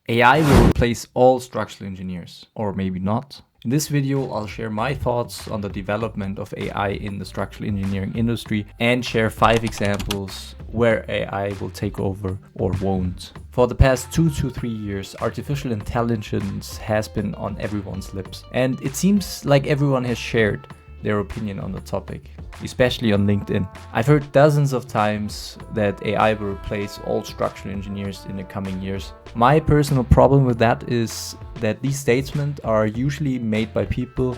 AI will replace all structural engineers, or maybe not. In this video, I'll share my thoughts on the development of AI in the structural engineering industry and share 5 examples where AI will take over or won't. For the past 2 to 3 years, artificial intelligence has been on everyone's lips, and it seems like everyone has shared their opinion on the topic, especially on LinkedIn. I've heard dozens of times that AI will replace all structural engineers in the coming years. My personal problem with that is that these statements are usually made by people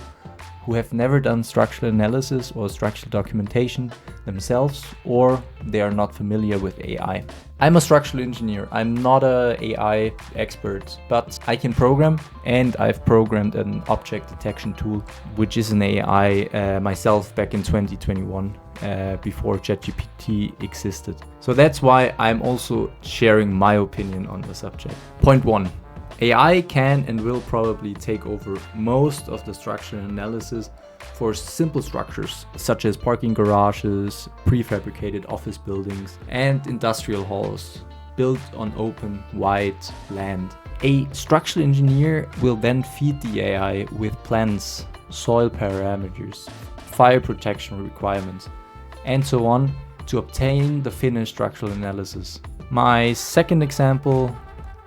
who have never done structural analysis or structural documentation themselves, or they are not familiar with AI. I'm a structural engineer. I'm not an AI expert, but I can program, and I've programmed an object detection tool, which is an AI myself back in 2021, before ChatGPT existed. So that's why I'm also sharing my opinion on the subject. Point 1. AI can and will probably take over most of the structural analysis for simple structures, such as parking garages, prefabricated office buildings, and industrial halls built on open, wide land. A structural engineer will then feed the AI with plans, soil parameters, fire protection requirements, and so on to obtain the finished structural analysis. My second example,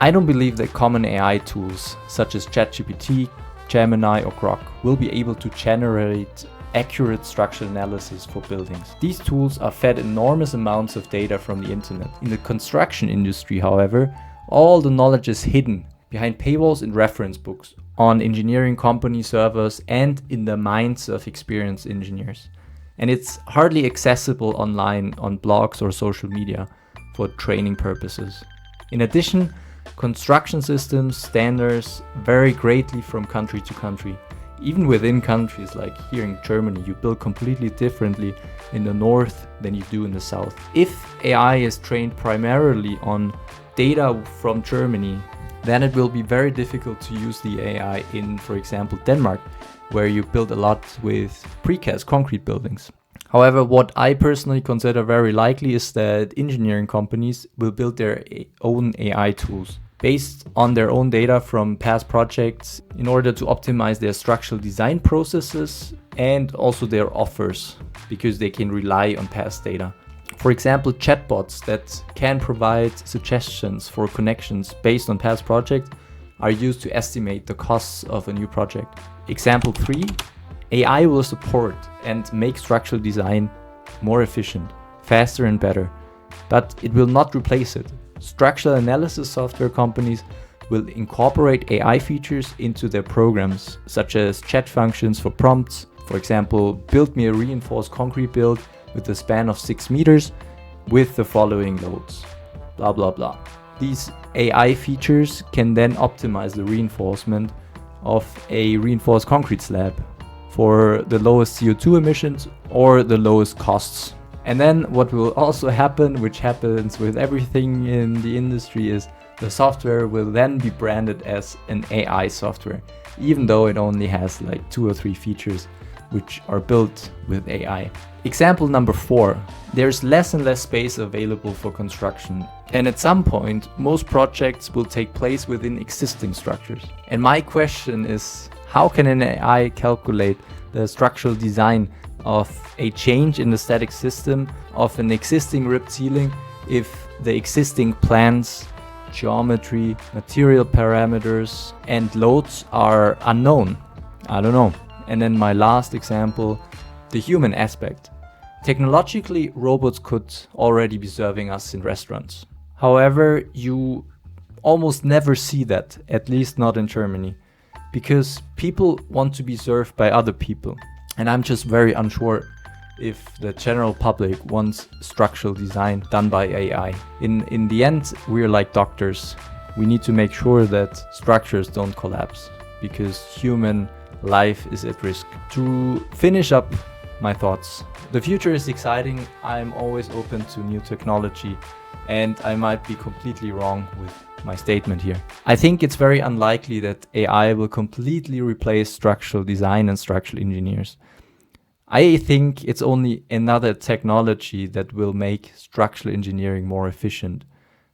I don't believe that common AI tools such as ChatGPT, Gemini, or Grok will be able to generate accurate structural analysis for buildings. These tools are fed enormous amounts of data from the internet. In the construction industry, however, all the knowledge is hidden behind paywalls and reference books, on engineering company servers, and in the minds of experienced engineers. And it's hardly accessible online on blogs or social media for training purposes. In addition, construction systems standards vary greatly from country to country. Even within countries, like here in Germany, you build completely differently in the north than you do in the south. If AI is trained primarily on data from Germany, then it will be very difficult to use the AI in, for example, Denmark, where you build a lot with precast concrete buildings. However, what I personally consider very likely is that engineering companies will build their own AI tools based on their own data from past projects in order to optimize their structural design processes and also their offers, because they can rely on past data. For example, chatbots that can provide suggestions for connections based on past projects are used to estimate the costs of a new project. Example 3. AI will support and make structural design more efficient, faster and better, but it will not replace it. Structural analysis software companies will incorporate AI features into their programs, such as chat functions for prompts. For example, build me a reinforced concrete build with a span of 6 meters with the following loads, blah blah blah. These AI features can then optimize the reinforcement of a reinforced concrete slab for the lowest CO2 emissions or the lowest costs. And then what will also happen, which happens with everything in the industry, is the software will then be branded as an AI software, even though it only has like 2 or 3 features which are built with AI. Example number 4, there's less and less space available for construction. And at some point, most projects will take place within existing structures. And my question is, how can an AI calculate the structural design of a change in the static system of an existing ripped ceiling if the existing plans, geometry, material parameters, and loads are unknown? I don't know. And then my last example, the human aspect. Technologically, robots could already be serving us in restaurants. However, you almost never see that, at least not in Germany, because people want to be served by other people. And I'm just very unsure if the general public wants structural design done by AI. In the end, we're like doctors. We need to make sure that structures don't collapse, because human life is at risk. To finish up my thoughts, the future is exciting. I'm always open to new technology, and I might be completely wrong with my statement here. I think it's very unlikely that AI will completely replace structural design and structural engineers. I think it's only another technology that will make structural engineering more efficient,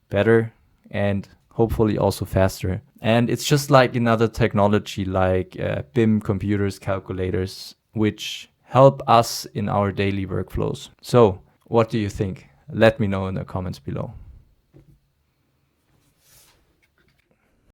better, and hopefully also faster. And it's just like another technology like BIM computers, calculators, which help us in our daily workflows. So what do you think? Let me know in the comments below.